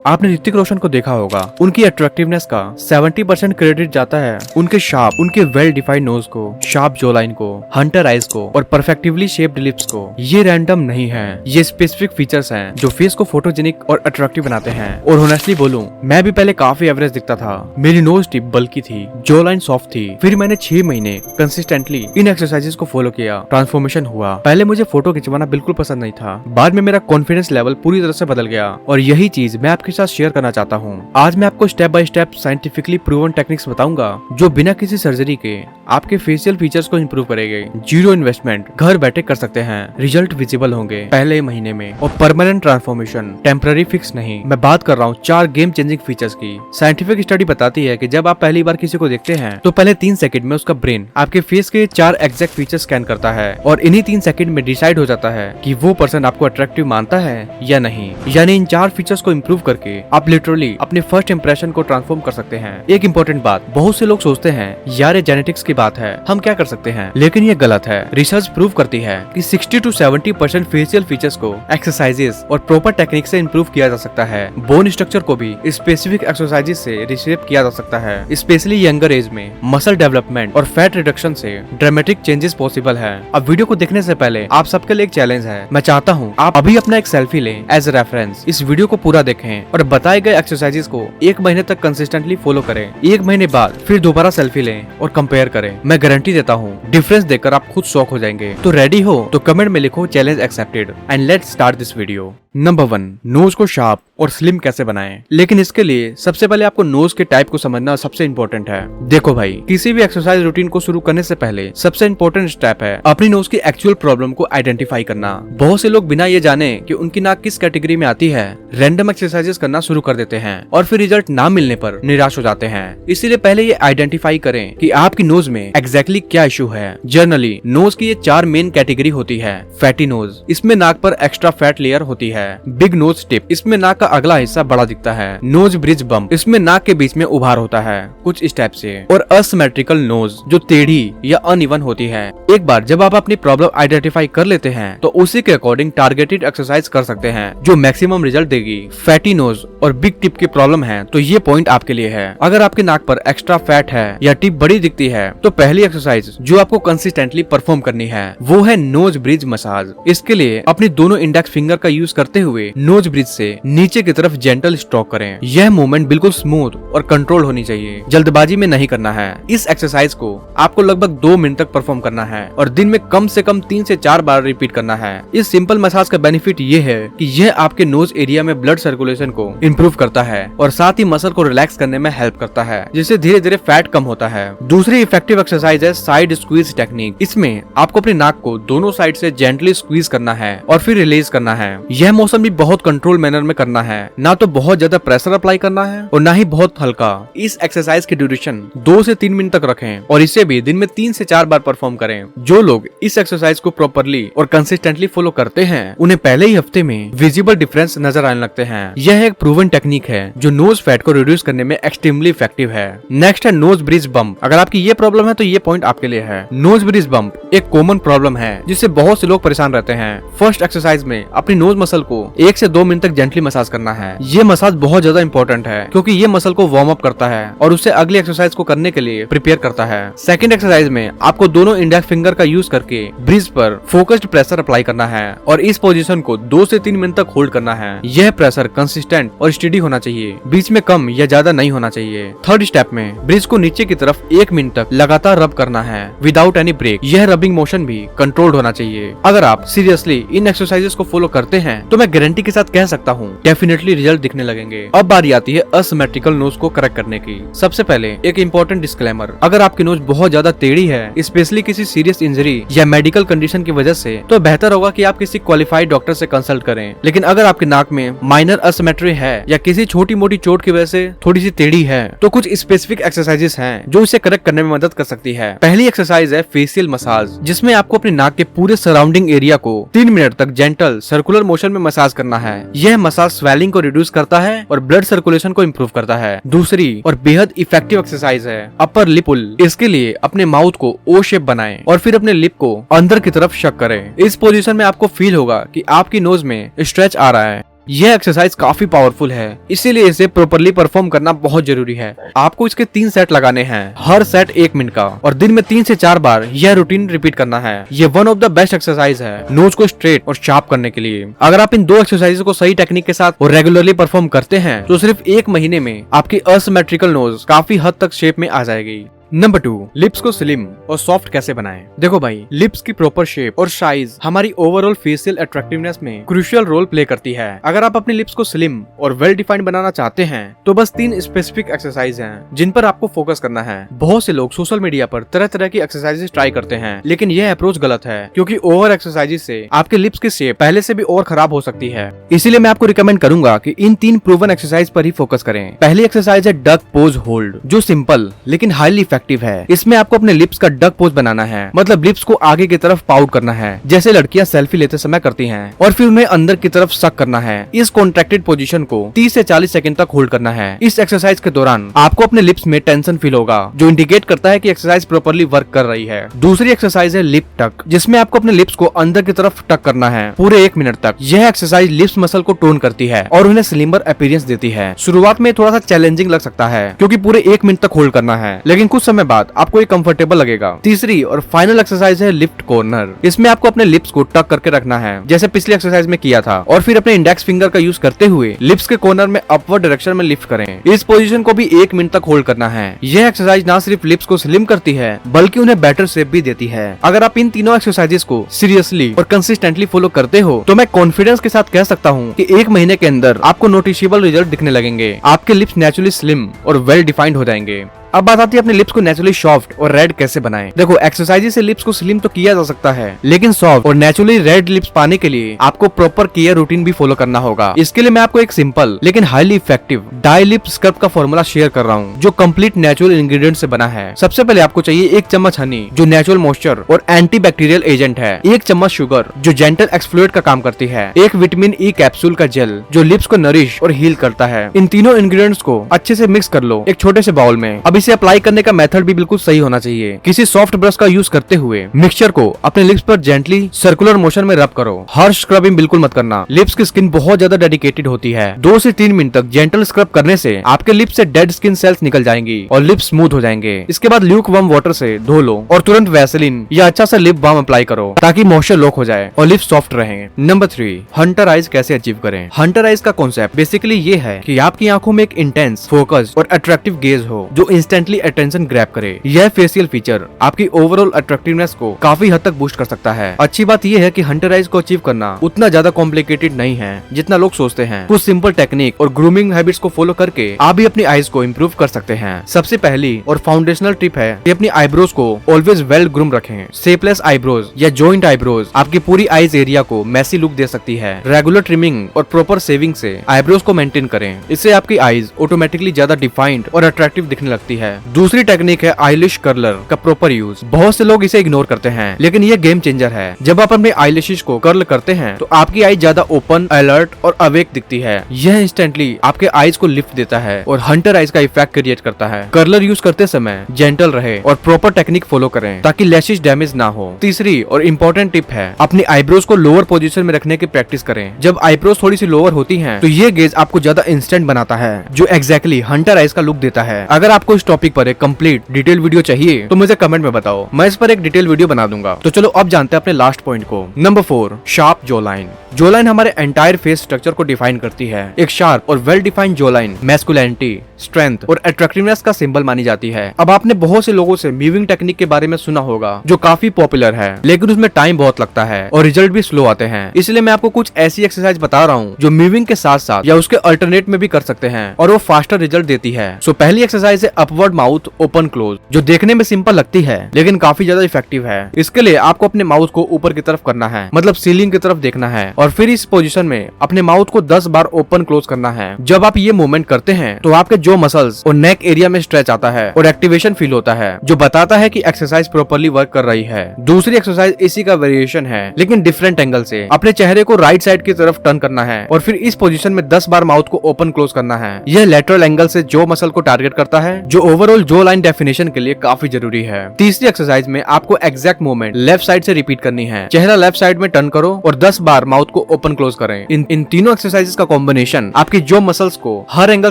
आपने ऋतिक रोशन को देखा होगा, उनकी अट्रैक्टिवनेस का 70% क्रेडिट जाता है उनके वेल डिफाइंड नोज को, शार्प जो लाइन को, हंटर आइज को और परफेक्टिवली शेप्ड लिप्स को। ये रैंडम नहीं है, ये स्पेसिफिक फीचर्स हैं जो फेस को फोटोजेनिक और अट्रैक्टिव बनाते हैं। और ऑनेस्टली बोलूं, मैं भी पहले काफी एवरेज दिखता था। मेरी नोज टिप बल्की थी, जो लाइन सॉफ्ट थी। फिर मैंने 6 महीने कंसिस्टेंटली इन एक्सरसाइजेस को फॉलो किया, ट्रांसफॉर्मेशन हुआ। पहले मुझे फोटो खिंचवाना बिल्कुल पसंद नहीं था, बाद में मेरा कॉन्फिडेंस लेवल पूरी तरह से बदल गया। और यही चीज मैं आपके साथ शेयर करना चाहता हूँ। आज मैं आपको step by step scientifically proven techniques बताऊंगा जो बिना किसी सर्जरी के आपके फेशियल फीचर्स को इंप्रूव करेंगे। जीरो इन्वेस्टमेंट, घर बैठे कर सकते हैं, रिजल्ट विजिबल होंगे पहले महीने में। और परमानेंट ट्रांसफॉर्मेशन, टेम्पररी फिक्स नहीं। मैं बात कर रहा हूँ 4 गेम चेंजिंग फीचर्स की। साइंटिफिक स्टडी बताती है कि जब आप पहली बार किसी को देखते हैं तो पहले 3 सेकंड में उसका ब्रेन आपके फेस के 4 एग्जैक्ट फीचर स्कैन करता है और इन्हीं 3 सेकंड में डिसाइड हो जाता है कि वो पर्सन आपको अट्रैक्टिव मानता है या नहीं। यानी इन 4 फीचर्स को इम्प्रूव करके आप लिटरली अपने फर्स्ट इंप्रेशन को ट्रांसफॉर्म कर सकते हैं। एक इंपॉर्टेंट बात, बहुत से लोग सोचते हैं यार ये जेनेटिक्स की बात है, हम क्या कर सकते हैं, लेकिन ये गलत है। रिसर्च प्रूव करती है कि 60 to 70% फेशियल फीचर्स को एक्सरसाइजेस और प्रॉपर टेक्निक से इंप्रूव किया जा सकता है। बोन स्ट्रक्चर को भी स्पेसिफिक एक्सरसाइजेस से रिशेप किया जा सकता है। स्पेशली यंगर एज में मसल डेवलपमेंट और फैट रिडक्शन से ड्रामेटिक चेंजेस पॉसिबल है। अब वीडियो को देखने से पहले आप सबके लिए एक चैलेंज है। मैं चाहता हूँ आप अभी अपना एक सेल्फी लें एज ए रेफरेंस। इस वीडियो को पूरा देखें और बताए गए एक्सरसाइजेस को 1 महीने तक कंसिस्टेंटली फॉलो करें। 1 महीने बाद फिर दोबारा सेल्फी लें और कंपेयर करें। मैं गारंटी देता हूँ डिफरेंस देखकर आप खुद शॉक हो जाएंगे। तो रेडी हो तो कमेंट में लिखो challenge accepted and let's start this video. Number 1, nose को शार्प और स्लिम कैसे बनाएं। लेकिन इसके लिए सबसे पहले आपको नोज के टाइप को समझना सबसे इम्पोर्टेंट है। देखो भाई, किसी भी एक्सरसाइज रूटीन को शुरू करने से पहले सबसे इम्पोर्टेंट स्टेप है अपनी नोज की एक्चुअल प्रॉब्लम को आइडेंटिफाई करना। बहुत से लोग बिना ये जाने कि उनकी नाक किस कैटेगरी में आती है रैंडम एक्सरसाइजेस करना शुरू कर देते हैं और फिर रिजल्ट ना मिलने पर निराश हो जाते हैं। इसीलिए पहले ये आइडेंटिफाई करें कि आपकी नोज में एग्जैक्टली क्या इशू है। जनरली नोज की ये 4 मेन कैटेगरी होती है। फैटी नोज, इसमें नाक पर एक्स्ट्रा फैट लेयर होती है। बिग नोज टिप, इसमें नाक का अगला हिस्सा बड़ा दिखता है। नोज ब्रिज बम्प, इसमें नाक के बीच में उभार होता है कुछ इस टाइप से। और असिमेट्रिकल नोज, जो टेढ़ी या अनइवन होती है। एक बार जब आप अपनी प्रॉब्लम आइडेंटिफाई कर लेते हैं तो उसी के अकॉर्डिंग टारगेटेड एक्सरसाइज कर सकते हैं जो मैक्सिमम रिजल्ट देगी। फैटी नोज और बिग टिप की प्रॉब्लम है तो ये पॉइंट आपके लिए है। अगर आपके नाक पर एक्स्ट्रा फैट है या टिप बड़ी दिखती है तो पहली एक्सरसाइज जो आपको कंसिस्टेंटली परफॉर्म करनी है वो है नोज ब्रिज मसाज। इसके लिए अपनी दोनों इंडेक्स फिंगर का यूज करते हुए नोज ब्रिज से नीचे की तरफ जेंटल स्ट्रोक करें। यह मूवमेंट बिल्कुल स्मूथ और कंट्रोल होनी चाहिए, जल्दबाजी में नहीं करना है। इस एक्सरसाइज को आपको लगभग 2 मिनट तक परफॉर्म करना है और दिन में कम से कम 3 से 4 बार रिपीट करना है। इस सिंपल मसाज का बेनिफिट ये है कि यह आपके नोज एरिया में ब्लड सर्कुलेशन को इम्प्रूव करता है और साथ ही मसल को रिलैक्स करने में हेल्प करता है, जिससे धीरे धीरे फैट कम होता है। दूसरी इफेक्टिव एक्सरसाइज है साइड स्क्वीज टेक्निक। इसमें आपको अपनी नाक को दोनों साइड से जेंटली स्क्वीज करना है और फिर रिलीज करना है। यह मौसम भी बहुत कंट्रोल मैनर में करना है, ना तो बहुत ज्यादा प्रेशर अप्लाई करना है और ना ही बहुत हल्का। इस एक्सरसाइज की ड्यूरेशन 2 से 3 मिनट तक रखें और इसे भी दिन में 3 से 4 बार परफॉर्म करें। जो लोग इस एक्सरसाइज को प्रॉपरली और कंसिस्टेंटली फॉलो करते हैं उन्हें पहले ही हफ्ते में विजिबल डिफरेंस नजर आने लगते हैं। यह एक प्रूवन टेक्निक है जो नोज फैट को रिड्यूस करने में एक्सट्रीमली इफेक्टिव है। नेक्स्ट है नोज ब्रिज बम्प। अगर आपकी ये प्रॉब्लम है तो ये पॉइंट आपके लिए है। नोज ब्रिज बम्प एक कॉमन प्रॉब्लम है जिससे बहुत से लोग परेशान रहते हैं। फर्स्ट एक्सरसाइज में अपनी नोज मसल को 1 से 2 मिनट तक जेंटली मसाज करना है। ये मसाज बहुत ज्यादा इंपॉर्टेंट है क्योंकि ये मसल को वार्म अप करता है और उससे अगली एक्सरसाइज को करने के लिए प्रिपेयर करता है। सेकंड एक्सरसाइज में आपको दोनों इंडेक्स फिंगर का यूज करके ब्रिज पर फोकस्ड प्रेशर अप्लाई करना है और इस पोजीशन को 2 से 3 मिनट तक होल्ड करना है। यह प्रेशर कंसिस्टेंट और स्टेडी होना चाहिए, बीच में कम या ज्यादा नहीं होना चाहिए। थर्ड स्टेप में ब्रिज को नीचे की तरफ 1 मिनट तक लगातार रब करना है विदाउट एनी ब्रेक। यह रबिंग मोशन भी कंट्रोल्ड होना चाहिए। अगर आप सीरियसली इन एक्सरसाइजेस को फॉलो करते हैं तो मैं गारंटी के साथ कह सकता हूँ डेफिनेटली रिजल्ट दिखने लगेंगे। अब बारी आती है असिमेट्रिकल नोज को करेक्ट करने की। सबसे पहले एक इंपॉर्टेंट डिस्क्लेमर, अगर आपकी नोज बहुत ज्यादा टेढ़ी है, स्पेशली किसी सीरियस इंजरी या मेडिकल कंडीशन की वजह से, तो बेहतर होगा कि आप किसी क्वालिफाइड डॉक्टर से कंसल्ट करें। लेकिन अगर आपकी नाक में माइनर असिमेट्री है या किसी छोटी मोटी चोट की वजह से थोड़ी सी टेढ़ी है तो कुछ स्पेसिफिक एक्सरसाइजेस हैं जो इसे करेक्ट करने में मदद कर सकती है। पहली एक्सरसाइज है फेशियल मसाज, जिसमें आपको अपनी नाक के पूरे सराउंडिंग एरिया को 3 मिनट तक जेंटल सर्कुलर मोशन में मसाज करना है। यह मसाज स्वेलिंग को रिड्यूस करता है और ब्लड सर्कुलेशन को इम्प्रूव करता है। दूसरी और बेहद इफेक्टिव एक्सरसाइज है अपर लिप पुल। इसके लिए अपने माउथ को ओ शेप बनाएं और फिर अपने लिप को अंदर की तरफ शक करें। इस पोजीशन में आपको फील होगा कि आपकी नोज में स्ट्रेच आ रहा है। यह एक्सरसाइज काफी पावरफुल है, इसीलिए इसे प्रॉपर्ली परफॉर्म करना बहुत जरूरी है। आपको इसके 3 सेट लगाने हैं, हर सेट 1 मिनट का, और दिन में 3 से 4 बार यह रूटीन रिपीट करना है। ये one of the best exercise है नोज को स्ट्रेट और शार्प करने के लिए। अगर आप इन 2 एक्सरसाइज को सही टेक्निक के साथ और रेगुलरली परफॉर्म करते हैं तो सिर्फ 1 महीने में आपकी असिमेट्रिकल नोज काफी हद तक शेप में आ जाएगी। नंबर 2, लिप्स को स्लिम और सॉफ्ट कैसे बनाएं? देखो भाई, लिप्स की प्रॉपर शेप और साइज हमारी ओवरऑल फेशियल अट्रैक्टिवनेस में क्रूशियल रोल प्ले करती है। अगर आप अपने लिप्स को स्लिम और वेल डिफाइंड बनाना चाहते हैं तो बस 3 स्पेसिफिक एक्सरसाइज हैं जिन पर आपको फोकस करना है। बहुत से लोग सोशल मीडिया पर तरह तरह की एक्सरसाइजेस ट्राई करते हैं, लेकिन यह अप्रोच गलत है क्योंकि ओवर एक्सरसाइजेस से आपके लिप्स की शेप पहले से भी और खराब हो सकती है। इसीलिए मैं आपको रिकमेंड करूंगा कि इन 3 प्रूवन एक्सरसाइज पर ही फोकस करें। पहली एक्सरसाइज है डक पोज होल्ड, जो सिंपल लेकिन हाईली इफेक्टिव है। इसमें आपको अपने लिप्स का डक पोज बनाना है, मतलब लिप्स को आगे की तरफ पाउट करना है, जैसे लड़कियां सेल्फी लेते समय करती हैं, और फिर उन्हें अंदर की तरफ सक करना है। इस कॉन्ट्रैक्टेड पोजीशन को 30 से 40 सेकंड तक होल्ड करना है। इस एक्सरसाइज के दौरान आपको अपने लिप्स में टेंशन फील होगा, जो इंडिकेट करता है कि एक्सरसाइज प्रॉपर्ली वर्क कर रही है। दूसरी एक्सरसाइज है लिप टक, जिसमें आपको अपने लिप्स को अंदर की तरफ टक करना है पूरे 1 मिनट तक। यह एक्सरसाइज लिप्स मसल को टोन करती है और उन्हें स्लिमर अपीयरेंस देती है। शुरुआत में थोड़ा सा चैलेंजिंग लग सकता है क्योंकि पूरे 1 मिनट तक होल्ड करना है, लेकिन कुछ समय बाद आपको ये कंफर्टेबल लगेगा। तीसरी और फाइनल एक्सरसाइज है लिफ्ट कॉर्नर। इसमें आपको अपने लिप्स को टक करके रखना है, जैसे पिछली एक्सरसाइज में किया था, और फिर अपने इंडेक्स फिंगर का यूज करते हुए लिप्स के कॉर्नर में अपवर्ड डायरेक्शन में लिफ्ट करें। इस पोजीशन को भी 1 मिनट तक होल्ड करना है। यह एक्सरसाइज ना सिर्फ लिप्स को स्लिम करती है बल्कि उन्हें बेटर शेप भी देती है। अगर आप इन तीनों एक्सरसाइजेस को सीरियसली और कंसिस्टेंटली फॉलो करते हो तो मैं कॉन्फिडेंस के साथ कह सकता हूँ कि 1 महीने के अंदर आपको नोटिसेबल रिजल्ट दिखने लगेंगे। आपके लिप्स नेचुरली स्लिम और वेल डिफाइंड हो जाएंगे। अब बात आती है अपने लिप्स को नेचुरली सॉफ्ट और रेड कैसे बनाएं। देखो, एक्सरसाइज से लिप्स को स्लिम तो किया जा सकता है, लेकिन सॉफ्ट और नेचुरली रेड लिप्स पाने के लिए आपको प्रॉपर केयर रूटीन भी फॉलो करना होगा। इसके लिए मैं आपको एक सिंपल लेकिन highly effective DIY lip scrub का फॉर्मूला शेयर कर रहा हूँ, जो कंप्लीट नेचुरल इंग्रेडिएंट से बना है। सबसे पहले आपको चाहिए 1 चम्मच हनी, जो नेचुरल मॉइस्चर और एंटी बैक्टीरियल एजेंट है, 1 चम्मच शुगर, जो जेंटल एक्सफ्लुएंट का काम करती है, 1 विटामिन ई कैप्सूल का जेल, जो लिप्स को नरिश और हील करता है। इन तीनों इंग्रेडिएंट्स को अच्छे से मिक्स कर लो एक छोटे से बाउल में। अब इसे अप्लाई करने का मेथड भी बिल्कुल सही होना चाहिए। किसी सॉफ्ट ब्रश का यूज करते हुए मिक्सचर को अपने लिप्स पर जेंटली सर्कुलर मोशन में रब करो। हार्श स्क्रबिंग बिल्कुल मत करना, लिप्स की स्किन बहुत ज्यादा डेडिकेटेड होती है। 2 से 3 मिनट तक जेंटल स्क्रब करने से आपके लिप्स से डेड स्किन सेल्स निकल जाएंगी और लिप्स स्मूथ हो जाएंगे। इसके बाद ल्यूक वार्म वाटर से धो लो और तुरंत वैसलीन या अच्छा सा लिप बाम अप्लाई करो ताकि मॉइस्चर लॉक हो जाए और लिप्स सॉफ्ट रहे। नंबर 3, हंटर आइज कैसे अचीव करें। हंटर आइज का कॉन्सेप्ट बेसिकली ये है कि आपकी आंखों में एक इंटेंस, फोकस और अट्रैक्टिव गेज हो जो इंस्टेंटली अटेंशन ग्रैब करे। यह फेशियल फीचर आपकी ओवरऑल अट्रैक्टिवनेस को काफी हद तक बूस्ट कर सकता है। अच्छी बात यह है कि हंटर आइज को अचीव करना उतना ज्यादा कॉम्प्लिकेटेड नहीं है जितना लोग सोचते हैं। कुछ सिंपल टेक्निक और ग्रूमिंग हैबिट्स को फॉलो करके आप भी अपनी आईज को इम्प्रूव कर सकते हैं। सबसे पहली और फाउंडेशनल टिप है कि अपनी आईब्रोज को ऑलवेज वेल ग्रूम रखें। शेपलेस आईब्रोज या जॉइंट आईब्रोज आपकी पूरी आईज एरिया को मैसी लुक दे सकती है। रेगुलर ट्रिमिंग और प्रॉपर सेविंग से आईब्रोज को मेंटेन करें, इससे आपकी आईज ऑटोमेटिकली ज्यादा डिफाइंड और अट्रैक्टिव दिखने लगती है। दूसरी टेक्निक है आईलिश कर्लर का प्रॉपर यूज। बहुत से लोग इसे इग्नोर करते हैं, लेकिन ये गेम चेंजर है। जब आप अपने आईलिशेस को कर्ल करते हैं तो आपकी आई ज्यादा ओपन, अलर्ट और अवेक दिखती है। यह इंस्टेंटली आपके आईज को लिफ्ट देता है और हंटर आईज का इफेक्ट क्रिएट करता है। कर्लर यूज करते समय जेंटल रहे और प्रॉपर टेक्निक फॉलो करें ताकि लैशेस डैमेज ना हो। तीसरी और इम्पोर्टेंट टिप है अपनी आईब्रोज को लोअर पोजीशन में रखने की प्रैक्टिस करें। जब आईब्रोज थोड़ी सी लोअर होती हैं तो ये गेज आपको ज्यादा इंस्टेंट बनाता है, जो एग्जैक्टली हंटर आईज का लुक देता है। अगर आपको इस टॉपिक पर एक कंप्लीट डिटेल वीडियो चाहिए तो मुझे कमेंट में बताओ, मैं इस पर एक डिटेल वीडियो बना दूंगा। तो चलो अब जानते हैं अपने लास्ट पॉइंट को। नंबर 4, शार्प जो लाइन। जो लाइन हमारे एंटायर फेस स्ट्रक्चर को डिफाइन करती है। एक शार्प और वेल डिफाइंड जो लाइन मैस्कुलिनिटी, स्ट्रेंथ और अट्रैक्टिवनेस का सिंबल मानी जाती है। अब आपने बहुत से लोगों से मीविंग टेक्निक के बारे में सुना होगा जो काफी पॉपुलर है, लेकिन उसमें टाइम बहुत लगता है और रिजल्ट भी स्लो आते हैं। इसलिए मैं आपको कुछ ऐसी एक्सरसाइज बता रहा हूँ जो मीविंग के साथ साथ या उसके अल्टरनेट में भी कर सकते हैं और वो फास्टर रिजल्ट देती है। सो पहली एक्सरसाइज है अपवर्ड माउथ ओपन क्लोज, जो देखने में सिंपल लगती है लेकिन काफी ज्यादा इफेक्टिव है। इसके लिए आपको अपने माउथ को ऊपर की तरफ करना है, मतलब सीलिंग की तरफ देखना है, और फिर इस पोजीशन में अपने माउथ को 10 बार ओपन क्लोज करना है। जब आप ये मूवमेंट करते हैं तो आपके जो मसल्स और नेक एरिया में स्ट्रेच आता है और एक्टिवेशन फील होता है, जो बताता है कि एक्सरसाइज प्रॉपर्ली वर्क कर रही है। दूसरी एक्सरसाइज इसी का वेरिएशन है लेकिन डिफरेंट एंगल से। अपने चेहरे को राइट साइड की तरफ टर्न करना है और फिर इस पोजीशन में 10 बार माउथ को ओपन क्लोज करना है। यह लेटरल एंगल से जो मसल को टारगेट करता है, जो ओवरऑल जो लाइन डेफिनेशन के लिए काफी जरूरी है। तीसरी एक्सरसाइज में आपको एग्जैक्ट मूवमेंट लेफ्ट साइड से रिपीट करनी है। चेहरा लेफ्ट साइड में टर्न करो और 10 बार माउथ को ओपन क्लोज करें। इन तीनों एक्सरसाइजेस का कॉम्बिनेशन आपकी जो मसल्स को हर एंगल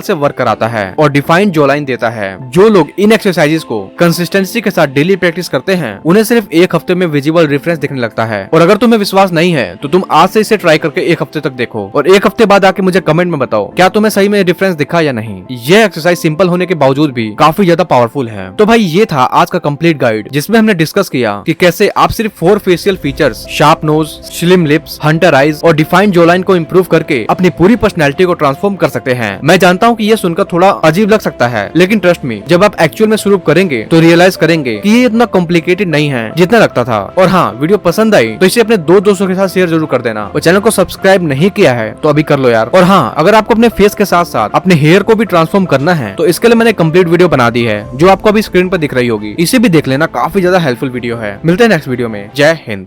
से वर्क कराता है और डिफाइंड जो लाइन देता है। जो लोग इन एक्सरसाइजेस को कंसिस्टेंसी के साथ डेली प्रैक्टिस करते हैं उन्हें सिर्फ एक हफ्ते में विजिबल डिफरेंस दिखने लगता है। और अगर तुम्हें विश्वास नहीं है तो तुम आज से इसे ट्राई करके एक हफ्ते तक देखो और एक हफ्ते बाद आके मुझे कमेंट में बताओ क्या तुम्हें सही में डिफरेंस दिखा या नहीं। यह एक्सरसाइज सिंपल होने के बावजूद भी काफी ज्यादा पावरफुल है। तो भाई ये था आज का कंप्लीट गाइड जिसमें हमने डिस्कस किया कि कैसे आप सिर्फ 4 facial features sharp nose, slim lips, hunter eyes और डिफाइंड जो लाइन को इम्प्रूव करके अपनी पूरी पर्सनैलिटी को ट्रांसफॉर्म कर सकते हैं। मैं जानता हूँ कि ये सुनकर थोड़ा अजीब लग सकता है लेकिन ट्रस्ट मी जब आप एक्चुअल में शुरू करेंगे तो रियलाइज करेंगे कि ये इतना कॉम्प्लिकेटेड नहीं है जितना लगता था। और हाँ, वीडियो पसंद आई तो इसे अपने दो दोस्तों के साथ शेयर जरूर कर देना और चैनल को सब्सक्राइब नहीं किया है तो अभी कर लो यार। और हाँ, अगर आपको अपने फेस के साथ साथ अपने हेयर को भी ट्रांसफॉर्म करना है तो इसके लिए मैंने कंप्लीट वीडियो बना दी है जो आपको अभी स्क्रीन पर दिख रही होगी। इसे भी देख लेना, काफी ज्यादा हेल्पफुल वीडियो है। मिलते हैं नेक्स्ट वीडियो में। जय हिंद।